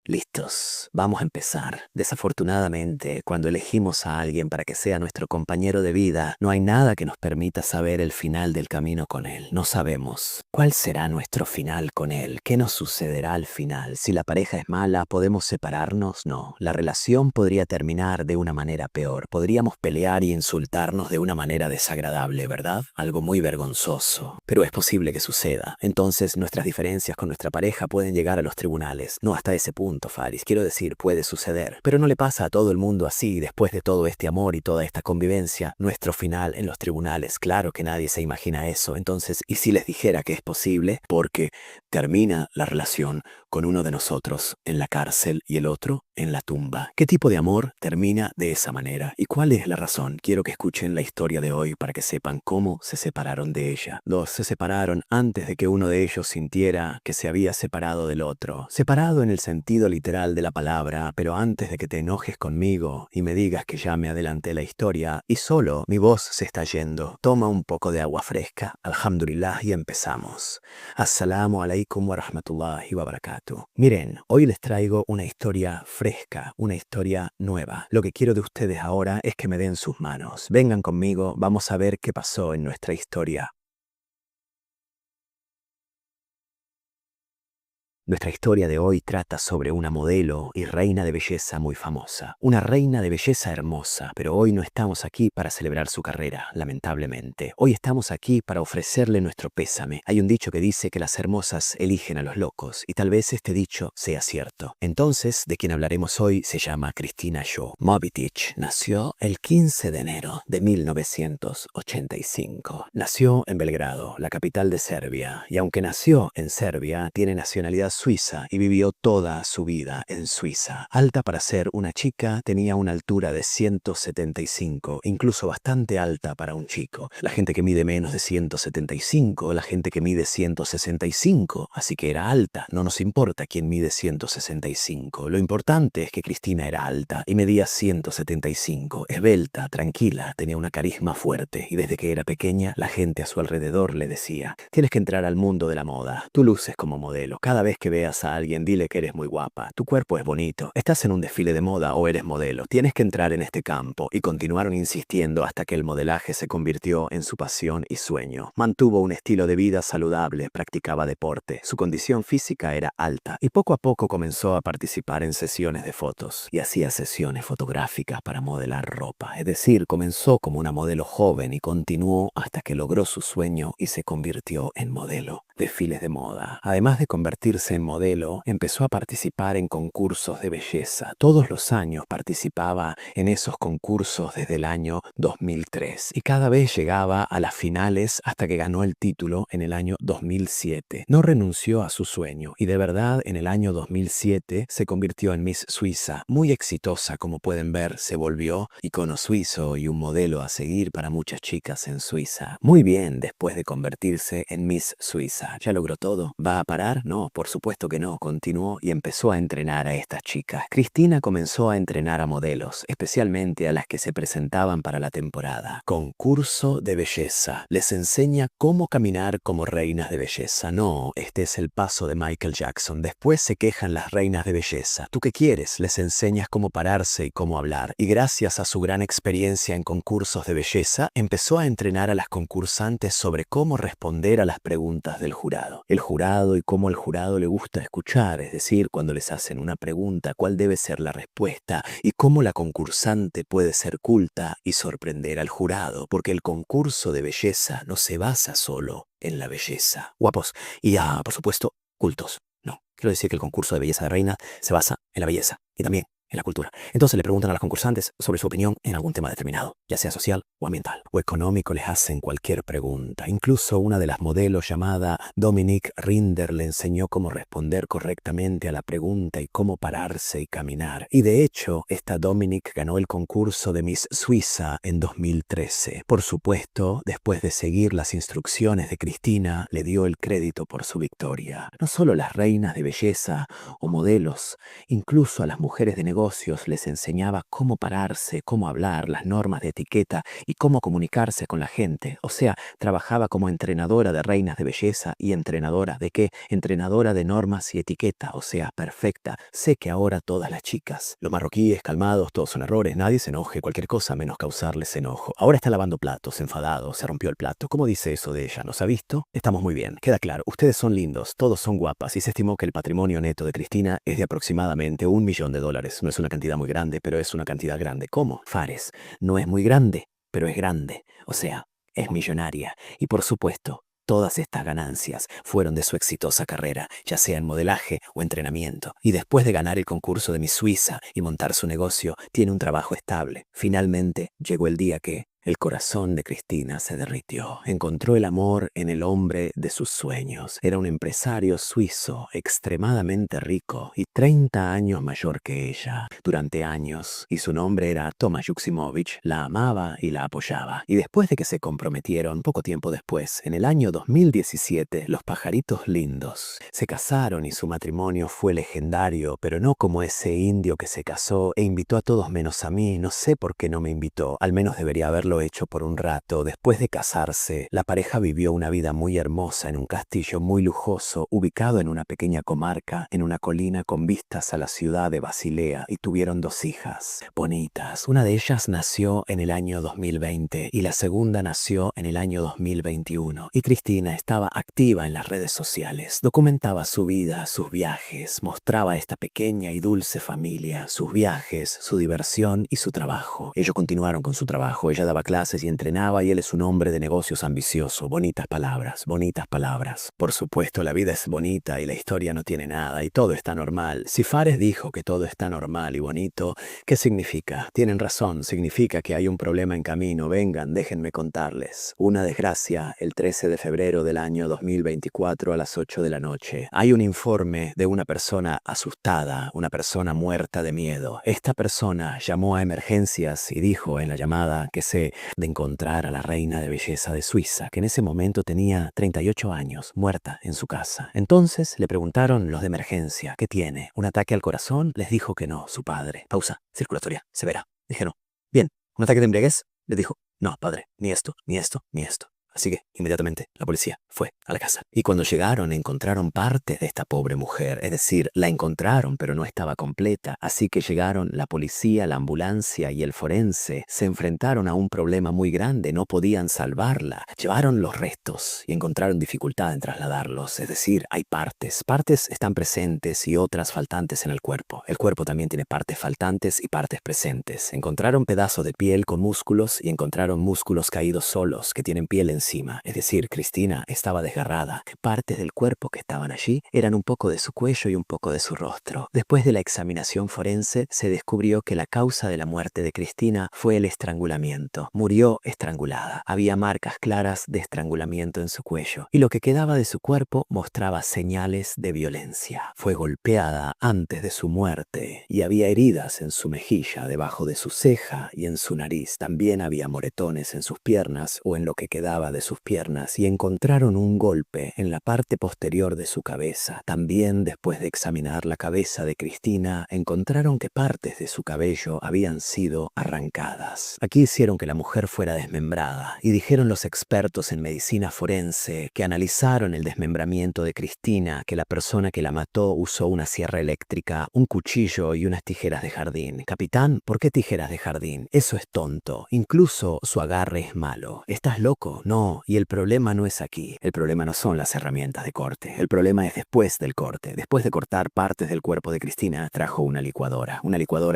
Listos, vamos a empezar. Desafortunadamente, cuando elegimos a alguien para que sea nuestro compañero de vida, no hay nada que nos permita saber el final del camino con él. No sabemos cuál será nuestro final con él, qué nos sucederá al final. Si la pareja es mala, ¿podemos separarnos? No. La relación podría terminar de una manera peor. Podríamos pelear y insultarnos de una manera desagradable, ¿verdad? Algo muy vergonzoso. Pero es posible que suceda. Entonces, nuestras diferencias con nuestra pareja pueden llegar a los tribunales. No hasta ese punto, Faris. Quiero decir, puede suceder. Pero no le pasa a todo el mundo así. Después de todo este amor y toda esta convivencia, nuestro final en los tribunales. Claro que nadie se imagina eso. Entonces, ¿y si les dijera que es posible? Porque termina la relación con uno de nosotros en la cárcel y el otro en la tumba. ¿Qué tipo de amor termina de esa manera? ¿Y cuál es la razón? Quiero que escuchen la historia de hoy para que sepan cómo se separaron de ella. Dos se separaron antes de que uno de ellos sintiera que se había separado del otro. Separado en el sentido literal de la palabra, pero antes de que te enojes conmigo y me digas que ya me adelanté la historia y solo mi voz se está yendo, toma un poco de agua fresca, alhamdulillah, y empezamos. Assalamu alaikum wa rahmatullahi wa barakatuh. Miren, hoy les traigo una historia fresca, una historia nueva. Lo que quiero de ustedes ahora es que me den sus manos. Vengan conmigo, vamos a ver qué pasó en nuestra historia. Nuestra historia de hoy trata sobre una modelo y reina de belleza muy famosa. Una reina de belleza hermosa, pero hoy no estamos aquí para celebrar su carrera, lamentablemente. Hoy estamos aquí para ofrecerle nuestro pésame. Hay un dicho que dice que las hermosas eligen a los locos, y tal vez este dicho sea cierto. Entonces, de quien hablaremos hoy se llama Cristina Shaw. Moby Dick nació el 15 de enero de 1985. Nació en Belgrado, la capital de Serbia, y aunque nació en Serbia, tiene nacionalidad suiza y vivió toda su vida en Suiza. Alta para ser una chica, tenía una altura de 175, incluso bastante alta para un chico. La gente que mide menos de 175, la gente que mide 165, así que era alta. No nos importa quién mide 165. Lo importante es que Cristina era alta y medía 175, esbelta, tranquila, tenía una carisma fuerte y desde que era pequeña la gente a su alrededor le decía: tienes que entrar al mundo de la moda, tú luces como modelo, cada vez que veas a alguien dile que eres muy guapa, tu cuerpo es bonito, estás en un desfile de moda o eres modelo, tienes que entrar en este campo. Y continuaron insistiendo hasta que el modelaje se convirtió en su pasión y sueño. Mantuvo un estilo de vida saludable, practicaba deporte, su condición física era alta y poco a poco comenzó a participar en sesiones de fotos y hacía sesiones fotográficas para modelar ropa. Es decir, comenzó como una modelo joven y continuó hasta que logró su sueño y se convirtió en modelo. Desfiles de moda. Además de convertirse en modelo, empezó a participar en concursos de belleza. Todos los años participaba en esos concursos desde el año 2003 y cada vez llegaba a las finales hasta que ganó el título en el año 2007. No renunció a su sueño y de verdad en el año 2007 se convirtió en Miss Suiza. Muy exitosa, como pueden ver, se volvió icono suizo y un modelo a seguir para muchas chicas en Suiza. Muy bien, después de convertirse en Miss Suiza. ¿Ya logró todo? ¿Va a parar? No, por supuesto que no. Continuó y empezó a entrenar a estas chicas. Cristina comenzó a entrenar a modelos, especialmente a las que se presentaban para la temporada. Concurso de belleza. Les enseña cómo caminar como reinas de belleza. No, este es el paso de Michael Jackson. Después se quejan las reinas de belleza. ¿Tú qué quieres? Les enseñas cómo pararse y cómo hablar. Y gracias a su gran experiencia en concursos de belleza, empezó a entrenar a las concursantes sobre cómo responder a las preguntas del jurado. El jurado y cómo al jurado le gusta escuchar, es decir, cuando les hacen una pregunta, cuál debe ser la respuesta y cómo la concursante puede ser culta y sorprender al jurado, porque el concurso de belleza no se basa solo en la belleza. Guapos y, por supuesto, cultos. No, quiero decir que el concurso de belleza de reina se basa en la belleza y también en la cultura. Entonces le preguntan a las concursantes sobre su opinión en algún tema determinado, ya sea social o ambiental o económico. Les hacen cualquier pregunta. Incluso una de las modelos llamada Dominique Rinder le enseñó cómo responder correctamente a la pregunta y cómo pararse y caminar. Y de hecho, esta Dominique ganó el concurso de Miss Suiza en 2013. Por supuesto, después de seguir las instrucciones de Cristina, le dio el crédito por su victoria. No solo las reinas de belleza o modelos, incluso a las mujeres de negocios negocios les enseñaba cómo pararse, cómo hablar, las normas de etiqueta y cómo comunicarse con la gente. O sea, trabajaba como entrenadora de reinas de belleza y entrenadora ¿de qué? Entrenadora de normas y etiqueta, o sea, perfecta. Sé que ahora todas las chicas, los marroquíes, calmados, todos son errores, nadie se enoje, cualquier cosa menos causarles enojo. Ahora está lavando platos, enfadado, se rompió el plato. ¿Cómo dice eso de ella? ¿Nos ha visto? Estamos muy bien, queda claro, ustedes son lindos, todos son guapas y se estimó que el patrimonio neto de Cristina es de aproximadamente $1.000.000. No es una cantidad muy grande, pero es una cantidad grande. ¿Cómo? Fares, no es muy grande, pero es grande. O sea, es millonaria. Y por supuesto, todas estas ganancias fueron de su exitosa carrera, ya sea en modelaje o entrenamiento. Y después de ganar el concurso de Miss Suiza y montar su negocio, tiene un trabajo estable. Finalmente, llegó el día que el corazón de Cristina se derritió. Encontró el amor en el hombre de sus sueños. Era un empresario suizo extremadamente rico y 30 años mayor que ella. Durante años, y su nombre era Tomasz Juximowicz, la amaba y la apoyaba. Y después de que se comprometieron, poco tiempo después, en el año 2017, los pajaritos lindos se casaron y su matrimonio fue legendario, pero no como ese indio que se casó e invitó a todos menos a mí. No sé por qué no me invitó. Al menos debería haberlo hecho por un rato. Después de casarse, la pareja vivió una vida muy hermosa en un castillo muy lujoso, ubicado en una pequeña comarca, en una colina con vistas a la ciudad de Basilea, y tuvieron 2 hijas bonitas. Una de ellas nació en el año 2020 y la segunda nació en el año 2021. Y Cristina estaba activa en las redes sociales, documentaba su vida, sus viajes, mostraba a esta pequeña y dulce familia, sus viajes, su diversión y su trabajo. Ellos continuaron con su trabajo, ella daba clases y entrenaba y él es un hombre de negocios ambicioso. Bonitas palabras, bonitas palabras. Por supuesto, la vida es bonita y la historia no tiene nada y todo está normal. Si Fares dijo que todo está normal y bonito, ¿qué significa? Tienen razón, significa que hay un problema en camino. Vengan, déjenme contarles. Una desgracia el 13 de febrero del año 2024 a las 8 de la noche. Hay un informe de una persona asustada, una persona muerta de miedo. Esta persona llamó a emergencias y dijo en la llamada que de encontrar a la reina de belleza de Suiza, que en ese momento tenía 38 años, muerta en su casa. Entonces le preguntaron los de emergencia, ¿qué tiene? ¿Un ataque al corazón? Les dijo que no, su padre. Pausa circulatoria severa. Dijeron, bien, ¿un ataque de embriaguez? Les dijo, no, padre, ni esto, ni esto, ni esto. Así que, inmediatamente, la policía fue a la casa. Y cuando llegaron, encontraron partes de esta pobre mujer. Es decir, la encontraron, pero no estaba completa. Así que llegaron la policía, la ambulancia y el forense. Se enfrentaron a un problema muy grande. No podían salvarla. Llevaron los restos y encontraron dificultad en trasladarlos. Es decir, hay partes. Partes están presentes y otras faltantes en el cuerpo. El cuerpo también tiene partes faltantes y partes presentes. Encontraron pedazos de piel con músculos y encontraron músculos caídos solos que tienen piel encima. Es decir, Cristina estaba desgarrada. Partes del cuerpo que estaban allí eran un poco de su cuello y un poco de su rostro. Después de la examinación forense, se descubrió que la causa de la muerte de Cristina fue el estrangulamiento. Murió estrangulada. Había marcas claras de estrangulamiento en su cuello y lo que quedaba de su cuerpo mostraba señales de violencia. Fue golpeada antes de su muerte y había heridas en su mejilla, debajo de su ceja y en su nariz. También había moretones en sus piernas o en lo que quedaba de sus piernas y encontraron un golpe en la parte posterior de su cabeza. También, después de examinar la cabeza de Cristina, encontraron que partes de su cabello habían sido arrancadas. Aquí hicieron que la mujer fuera desmembrada y dijeron los expertos en medicina forense que analizaron el desmembramiento de Cristina que la persona que la mató usó una sierra eléctrica, un cuchillo y unas tijeras de jardín. Capitán, ¿por qué tijeras de jardín? Eso es tonto. Incluso su agarre es malo. ¿Estás loco? No, y el problema no es aquí. El problema no son las herramientas de corte. El problema es después del corte. Después de cortar partes del cuerpo de Cristina, trajo una licuadora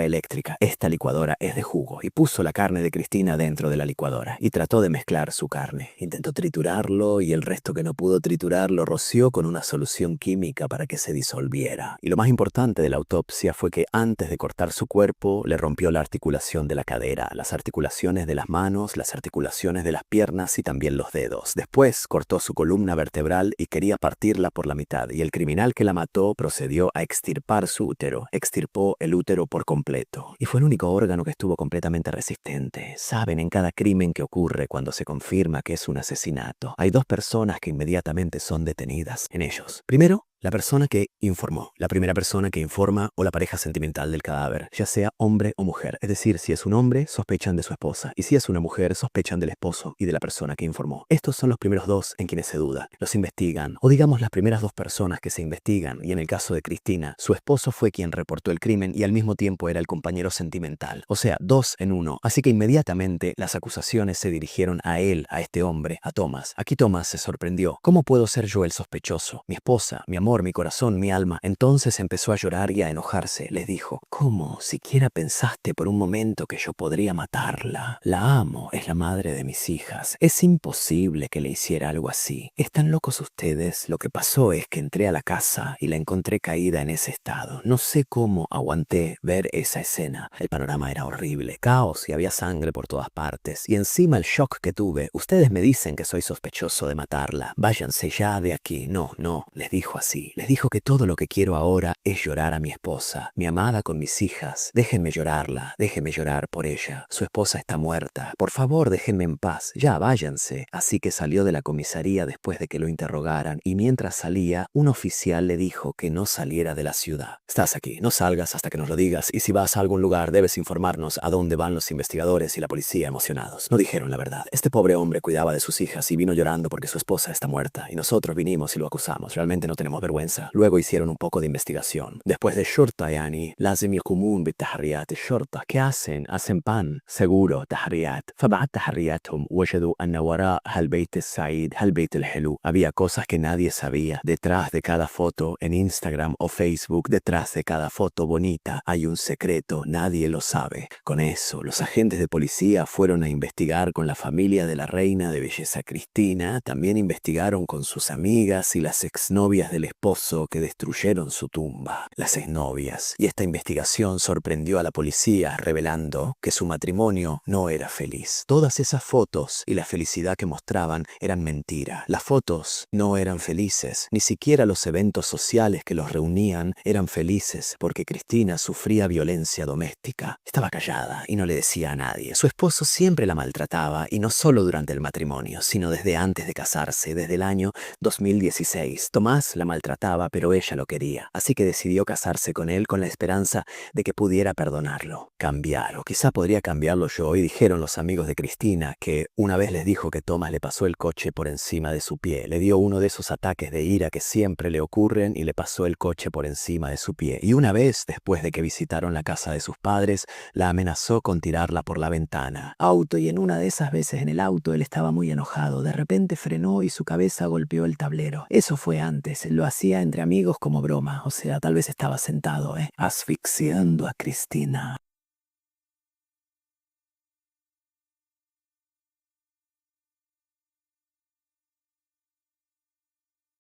eléctrica. Esta licuadora es de jugo y puso la carne de Cristina dentro de la licuadora y trató de mezclar su carne. Intentó triturarlo y el resto que no pudo triturar lo roció con una solución química para que se disolviera. Y lo más importante de la autopsia fue que antes de cortar su cuerpo, le rompió la articulación de la cadera, las articulaciones de las manos, las articulaciones de las piernas y también los dedos. Después cortó su columna vertebral y quería partirla por la mitad, y el criminal que la mató procedió a extirpar su útero. Extirpó el útero por completo. Y fue el único órgano que estuvo completamente resistente. Saben, en cada crimen que ocurre cuando se confirma que es un asesinato, hay 2 personas que inmediatamente son detenidas en ellos. Primero, La persona que informó, la primera persona que informa o la pareja sentimental del cadáver, ya sea hombre o mujer. Es decir, si es un hombre, sospechan de su esposa, y si es una mujer, sospechan del esposo y de la persona que informó. Estos son los primeros dos en quienes se duda. Los investigan, o digamos las primeras dos personas que se investigan, y en el caso de Cristina, su esposo fue quien reportó el crimen y al mismo tiempo era el compañero sentimental. O sea, dos en uno. Así que inmediatamente las acusaciones se dirigieron a él, a este hombre, a Thomas. Aquí Thomas se sorprendió. ¿Cómo puedo ser yo el sospechoso? Mi esposa, mi amor, mi corazón, mi alma. Entonces empezó a llorar y a enojarse. Les dijo, ¿cómo siquiera pensaste por un momento que yo podría matarla? La amo, es la madre de mis hijas. Es imposible que le hiciera algo así. ¿Están locos ustedes? Lo que pasó es que entré a la casa y la encontré caída en ese estado. No sé cómo aguanté ver esa escena. El panorama era horrible, caos y había sangre por todas partes. Y encima el shock que tuve. Ustedes me dicen que soy sospechoso de matarla. Váyanse ya de aquí. No, no, les dijo así. Les dijo que todo lo que quiero ahora es llorar a mi esposa, mi amada con mis hijas. Déjenme llorarla, déjenme llorar por ella. Su esposa está muerta. Por favor, déjenme en paz. Ya, váyanse. Así que salió de la comisaría después de que lo interrogaran y mientras salía, un oficial le dijo que no saliera de la ciudad. Estás aquí, no salgas hasta que nos lo digas y si vas a algún lugar debes informarnos a dónde van los investigadores y la policía emocionados. No dijeron la verdad. Este pobre hombre cuidaba de sus hijas y vino llorando porque su esposa está muerta y nosotros vinimos y lo acusamos. Realmente no tenemos vergüenza. Luego hicieron un poco de investigación. Después de shurta yani, لازم يقومون بالتحريات الشرطة. ¿Qué hacen? Hacen pan. Seguro, تحريات. فبعد تحرياتهم وجدوا أن وراء هالبيت السعيد هالبيت الحلو. Había cosas que nadie sabía. Detrás de cada foto en Instagram o Facebook, detrás de cada foto bonita, hay un secreto. Nadie lo sabe. Con eso, los agentes de policía fueron a investigar con la familia de la reina de belleza Cristina. También investigaron con sus amigas y las exnovias del esposo que destruyeron su tumba. Las exnovias. Y esta investigación sorprendió a la policía, revelando que su matrimonio no era feliz. Todas esas fotos y la felicidad que mostraban eran mentira. Las fotos no eran felices. Ni siquiera los eventos sociales que los reunían eran felices porque Cristina sufría violencia doméstica. Estaba callada y no le decía a nadie. Su esposo siempre la maltrataba y no solo durante el matrimonio, sino desde antes de casarse, desde el año 2016. Tomás la maltrataba, pero ella lo quería. Así que decidió casarse con él con la esperanza de que pudiera perdonarlo. Cambiar, o quizá podría cambiarlo yo, y dijeron los amigos de Cristina que una vez les dijo que Tomás le pasó el coche por encima de su pie. Le dio uno de esos ataques de ira que siempre le ocurren y le pasó el coche por encima de su pie. Y una vez, después de que visitaron la casa de sus padres, la amenazó con tirarla por la ventana. Y en una de esas veces en el auto él estaba muy enojado. De repente frenó y su cabeza golpeó el tablero. Eso fue antes. Lo hacía entre amigos como broma. O sea, tal vez estaba sentado, asfixiando a Cristina.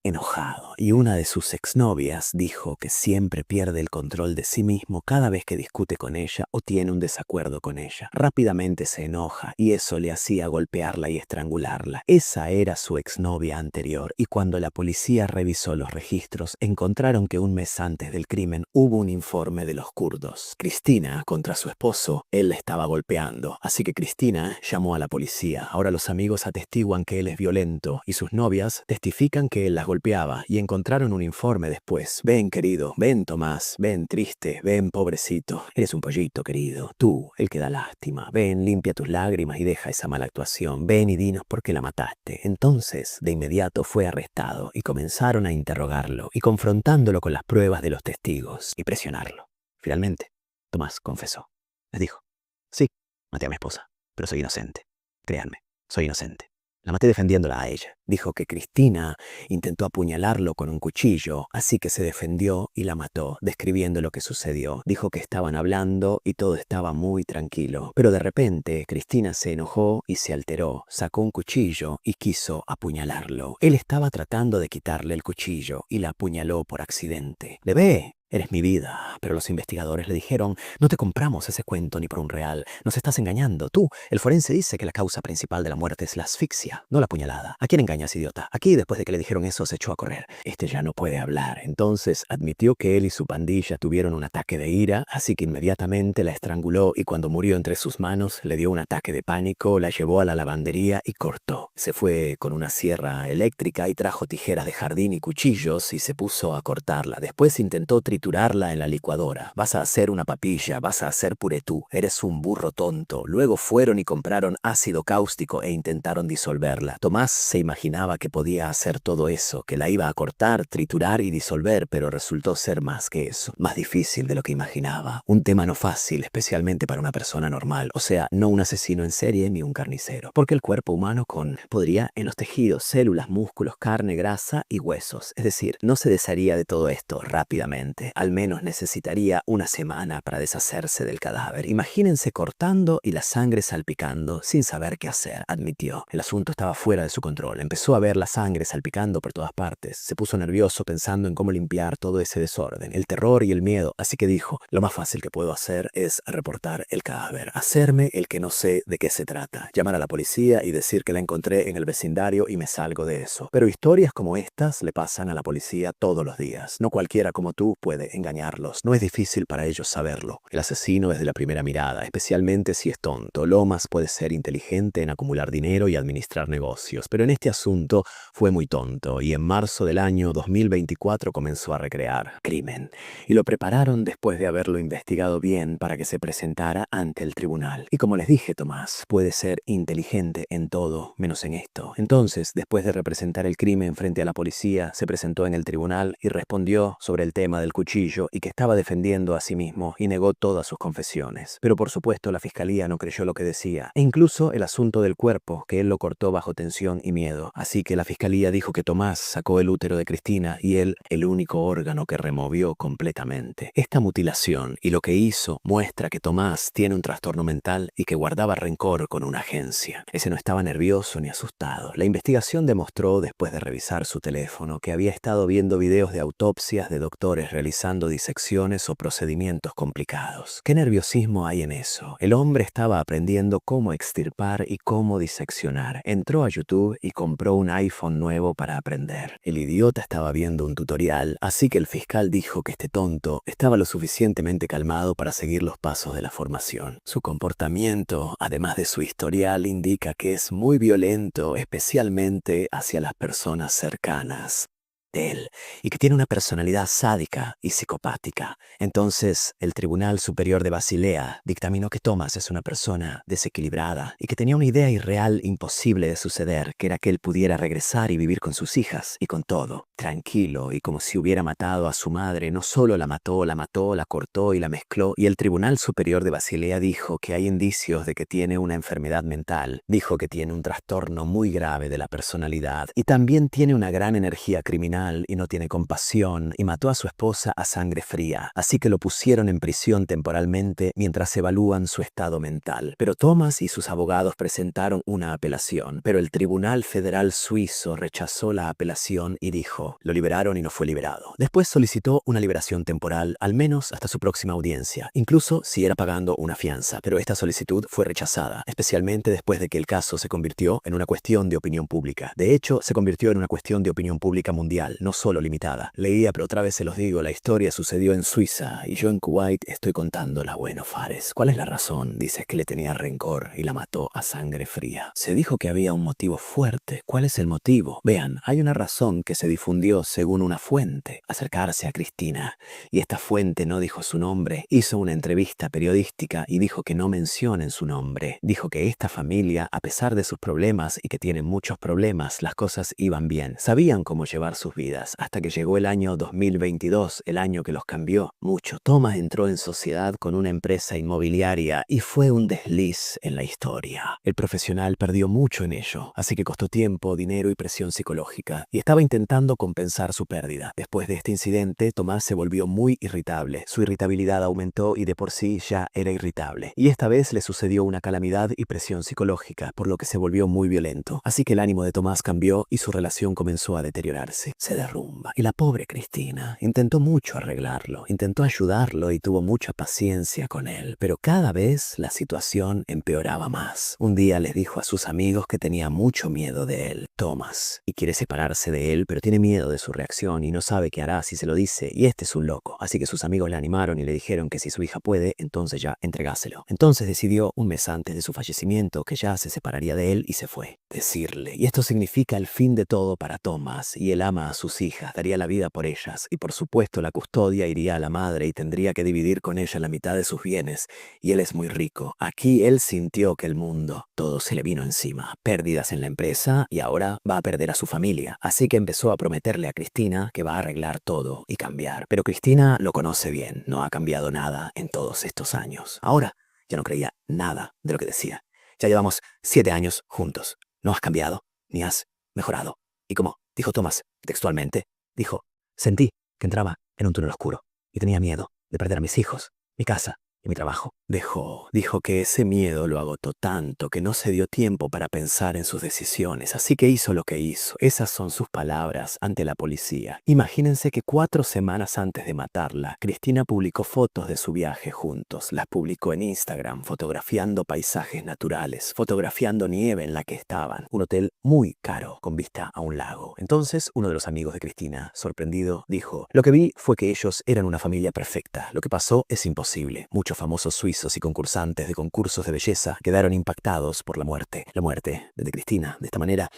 Enojado, y una de sus exnovias dijo que siempre pierde el control de sí mismo cada vez que discute con ella o tiene un desacuerdo con ella. Rápidamente se enoja y eso le hacía golpearla y estrangularla. Esa era su exnovia anterior y cuando la policía revisó los registros encontraron que un mes antes del crimen hubo un informe de los kurdos. Cristina, contra su esposo, él la estaba golpeando, así que Cristina llamó a la policía. Ahora los amigos atestiguan que él es violento y sus novias testifican que él las golpeaba y encontraron un informe después. Ven, querido, ven, Tomás, ven, triste, ven, pobrecito. Eres un pollito, querido. Tú, el que da lástima. Ven, limpia tus lágrimas y deja esa mala actuación. Ven y dinos por qué la mataste. Entonces, de inmediato fue arrestado y comenzaron a interrogarlo y confrontándolo con las pruebas de los testigos y presionarlo. Finalmente, Tomás confesó. Les dijo, sí, maté a mi esposa, pero soy inocente. Créanme, soy inocente. La maté defendiéndola a ella. Dijo que Cristina intentó apuñalarlo con un cuchillo, así que se defendió y la mató, describiendo lo que sucedió. Dijo que estaban hablando y todo estaba muy tranquilo. Pero de repente, Cristina se enojó y se alteró, sacó un cuchillo y quiso apuñalarlo. Él estaba tratando de quitarle el cuchillo y la apuñaló por accidente. ¿Le ve? Eres mi vida. Pero los investigadores le dijeron, no te compramos ese cuento ni por un real. Nos estás engañando. Tú, el forense dice que la causa principal de la muerte es la asfixia, no la puñalada. ¿A quién engañas, idiota? Aquí, después de que le dijeron eso, se echó a correr. Este ya no puede hablar. Entonces admitió que él y su pandilla tuvieron un ataque de ira, así que inmediatamente la estranguló y cuando murió entre sus manos le dio un ataque de pánico, la llevó a la lavandería y cortó. Se fue con una sierra eléctrica y trajo tijeras de jardín y cuchillos y se puso a cortarla. Después intentó triturarla en la licuadora. Vas a hacer una papilla, vas a hacer puretú. Eres un burro tonto. Luego fueron y compraron ácido cáustico e intentaron disolverla. Tomás se imaginaba que podía hacer todo eso, que la iba a cortar, triturar y disolver, pero resultó ser más que eso. Más difícil de lo que imaginaba. Un tema no fácil, especialmente para una persona normal. O sea, no un asesino en serie ni un carnicero. Porque el cuerpo humano podría en los tejidos, células, músculos, carne, grasa y huesos. Es decir, no se desharía de todo esto rápidamente. Al menos necesitaría una semana para deshacerse del cadáver. Imagínense cortando y la sangre salpicando sin saber qué hacer, admitió. El asunto estaba fuera de su control. Empezó a ver la sangre salpicando por todas partes. Se puso nervioso pensando en cómo limpiar todo ese desorden, el terror y el miedo. Así que dijo, lo más fácil que puedo hacer es reportar el cadáver, hacerme el que no sé de qué se trata, llamar a la policía y decir que la encontré en el vecindario y me salgo de eso. Pero historias como estas le pasan a la policía todos los días. No cualquiera como tú puede engañarlos. No es difícil para ellos saberlo. El asesino es de la primera mirada, especialmente si es tonto. Lomas puede ser inteligente en acumular dinero y administrar negocios, pero en este asunto fue muy tonto y en marzo del año 2024 comenzó a recrear crimen. Y lo prepararon después de haberlo investigado bien para que se presentara ante el tribunal. Y como les dije, Tomás puede ser inteligente en todo, menos en esto. Entonces, después de representar el crimen frente a la policía, se presentó en el tribunal y respondió sobre el tema del cuchillo y que estaba defendiendo a sí mismo y negó todas sus confesiones. Pero por supuesto la fiscalía no creyó lo que decía, e incluso el asunto del cuerpo, que él lo cortó bajo tensión y miedo. Así que la fiscalía dijo que Tomás sacó el útero de Cristina y él el único órgano que removió completamente. Esta mutilación y lo que hizo muestra que Tomás tiene un trastorno mental y que guardaba rencor con una agencia. Ese no estaba nervioso ni asustado. La investigación demostró, después de revisar su teléfono, que había estado viendo videos de autopsias de doctores realizando disecciones o procedimientos complicados. ¿Qué nerviosismo hay en eso? El hombre estaba aprendiendo cómo extirpar y cómo diseccionar. Entró a YouTube y compró un iPhone nuevo para aprender. El idiota estaba viendo un tutorial, así que el fiscal dijo que este tonto estaba lo suficientemente calmado para seguir los pasos de la formación. Su comportamiento, además de su historial, indica que es muy violento, especialmente hacia las personas cercanas de él, y que tiene una personalidad sádica y psicopática. Entonces, el Tribunal Superior de Basilea dictaminó que Tomás es una persona desequilibrada y que tenía una idea irreal imposible de suceder, que era que él pudiera regresar y vivir con sus hijas y con todo, tranquilo y como si hubiera matado a su madre. No solo la mató, la cortó y la mezcló, y el Tribunal Superior de Basilea dijo que hay indicios de que tiene una enfermedad mental. Dijo que tiene un trastorno muy grave de la personalidad y también tiene una gran energía criminal y no tiene compasión y mató a su esposa a sangre fría. Así que lo pusieron en prisión temporalmente mientras evalúan su estado mental. Pero Tomás y sus abogados presentaron una apelación, pero el Tribunal Federal Suizo rechazó la apelación y dijo, lo liberaron y no fue liberado. Después solicitó una liberación temporal, al menos hasta su próxima audiencia, incluso si era pagando una fianza, pero esta solicitud fue rechazada, especialmente después de que el caso se convirtió en una cuestión de opinión pública. De hecho, se convirtió en una cuestión de opinión pública mundial, no solo limitada. Leía, pero otra vez se los digo, la historia sucedió en Suiza y yo en Kuwait estoy contándola. Bueno, Fares, ¿cuál es la razón? Dices que le tenía rencor y la mató a sangre fría. Se dijo que había un motivo fuerte. ¿Cuál es el motivo? Vean, hay una razón que se difundió según una fuente. Acercarse a Cristina. Y esta fuente no dijo su nombre. Hizo una entrevista periodística y dijo que no mencionen su nombre. Dijo que esta familia, a pesar de sus problemas y que tienen muchos problemas, las cosas iban bien. Sabían cómo llevar sus vidas, hasta que llegó el año 2022, el año que los cambió mucho. Tomás entró en sociedad con una empresa inmobiliaria y fue un desliz en la historia. El profesional perdió mucho en ello, así que costó tiempo, dinero y presión psicológica, y estaba intentando compensar su pérdida. Después de este incidente, Tomás se volvió muy irritable. Su irritabilidad aumentó y de por sí ya era irritable. Y esta vez le sucedió una calamidad y presión psicológica, por lo que se volvió muy violento. Así que el ánimo de Tomás cambió y su relación comenzó a deteriorarse. se derrumba. Y la pobre Cristina intentó mucho arreglarlo, intentó ayudarlo y tuvo mucha paciencia con él, pero cada vez la situación empeoraba más. Un día les dijo a sus amigos que tenía mucho miedo de él, Thomas, y quiere separarse de él, pero tiene miedo de su reacción y no sabe qué hará si se lo dice, y este es un loco. Así que sus amigos le animaron y le dijeron que si su hija puede, entonces ya entregáselo. Entonces decidió, un mes antes de su fallecimiento, que ya se separaría de él y se fue. Decirle, y esto significa el fin de todo para Thomas, y él ama a sus hijas, daría la vida por ellas, y por supuesto la custodia iría a la madre y tendría que dividir con ella la mitad de sus bienes, y él es muy rico. Aquí él sintió que el mundo, todo se le vino encima, pérdidas en la empresa y ahora va a perder a su familia, así que empezó a prometerle a Cristina que va a arreglar todo y cambiar. Pero Cristina lo conoce bien, no ha cambiado nada en todos estos años. Ahora ya no creía nada de lo que decía. Ya llevamos 7 años juntos. No has cambiado, ni has mejorado. Y como dijo Thomas textualmente, dijo, sentí que entraba en un túnel oscuro y tenía miedo de perder a mis hijos, mi casa y mi trabajo. Dijo que ese miedo lo agotó tanto que no se dio tiempo para pensar en sus decisiones, así que hizo lo que hizo. Esas son sus palabras ante la policía. Imagínense que 4 semanas antes de matarla, Cristina publicó fotos de su viaje juntos. Las publicó en Instagram, fotografiando paisajes naturales, fotografiando nieve en la que estaban. Un hotel muy caro, con vista a un lago. Entonces, uno de los amigos de Cristina, sorprendido, dijo, lo que vi fue que ellos eran una familia perfecta. Lo que pasó es imposible. Muchos famosos suizos y concursantes de concursos de belleza quedaron impactados por la muerte de Cristina. De esta manera,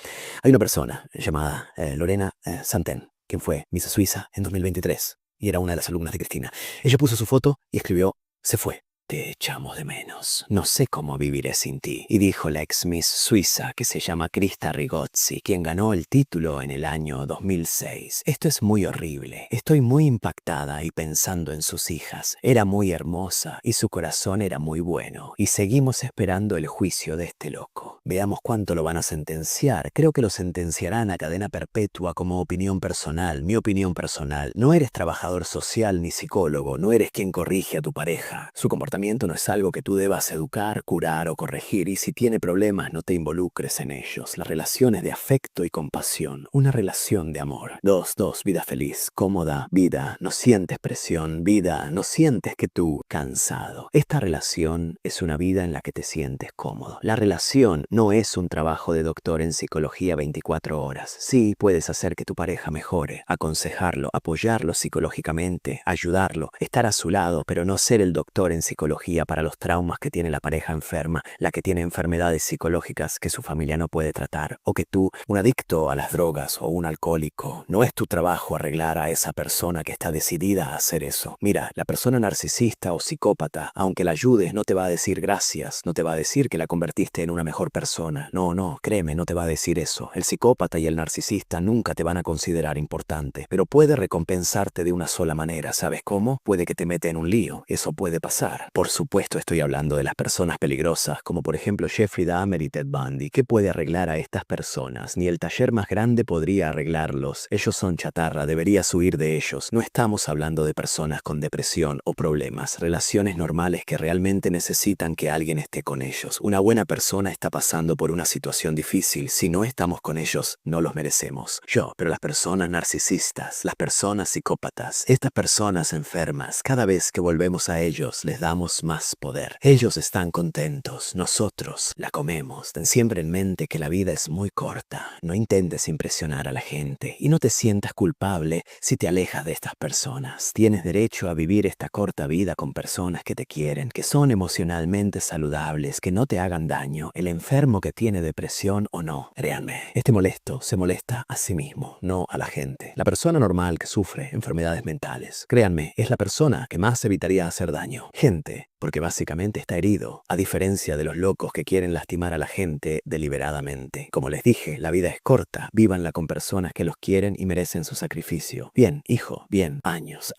hay una persona llamada Lorena Santen, quien fue Miss Suiza en 2023 y era una de las alumnas de Cristina. Ella puso su foto y escribió, se fue. Te echamos de menos. No sé cómo viviré sin ti. Y dijo la ex Miss Suiza, que se llama Krista Rigozzi, quien ganó el título en el año 2006. Esto es muy horrible. Estoy muy impactada y pensando en sus hijas. Era muy hermosa y su corazón era muy bueno. Y seguimos esperando el juicio de este loco. Veamos cuánto lo van a sentenciar. Creo que lo sentenciarán a cadena perpetua como opinión personal. Mi opinión personal. No eres trabajador social ni psicólogo. No eres quien corrige a tu pareja. Su comportamiento no es algo que tú debas educar, curar o corregir, y si tiene problemas no te involucres en ellos. La relación es de afecto y compasión, una relación de amor. 2, vida feliz, cómoda, vida, no sientes presión, vida, no sientes que tú cansado. Esta relación es una vida en la que te sientes cómodo. La relación no es un trabajo de doctor en psicología 24 horas. Sí, puedes hacer que tu pareja mejore, aconsejarlo, apoyarlo psicológicamente, ayudarlo, estar a su lado, pero no ser el doctor en psicología para los traumas que tiene la pareja enferma, la que tiene enfermedades psicológicas que su familia no puede tratar, o que tú, un adicto a las drogas o un alcohólico, no es tu trabajo arreglar a esa persona que está decidida a hacer eso. Mira, la persona narcisista o psicópata, aunque la ayudes, no te va a decir gracias, no te va a decir que la convertiste en una mejor persona. No, créeme, no te va a decir eso. El psicópata y el narcisista nunca te van a considerar importante, pero puede recompensarte de una sola manera. ¿Sabes cómo? Puede que te meta en un lío. Eso puede pasar. Por supuesto estoy hablando de las personas peligrosas, como por ejemplo Jeffrey Dahmer y Ted Bundy. ¿Qué puede arreglar a estas personas? Ni el taller más grande podría arreglarlos. Ellos son chatarra, deberías huir de ellos. No estamos hablando de personas con depresión o problemas, relaciones normales que realmente necesitan que alguien esté con ellos. Una buena persona está pasando por una situación difícil. Si no estamos con ellos, no los merecemos. Pero las personas narcisistas, las personas psicópatas, estas personas enfermas, cada vez que volvemos a ellos, les damos más poder. Ellos están contentos, nosotros la comemos. Ten siempre en mente que la vida es muy corta. No intentes impresionar a la gente y no te sientas culpable si te alejas de estas personas. Tienes derecho a vivir esta corta vida con personas que te quieren, que son emocionalmente saludables, que no te hagan daño. El enfermo que tiene depresión o no, créanme, este molesto se molesta a sí mismo, no a la gente. La persona normal que sufre enfermedades mentales, créanme, es la persona que más evitaría hacer daño. Gente, porque básicamente está herido, a diferencia de los locos que quieren lastimar a la gente deliberadamente. Como les dije, la vida es corta, vívanla con personas que los quieren y merecen su sacrificio. Bien, hijo, bien, años,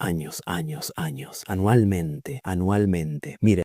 anualmente. Mire,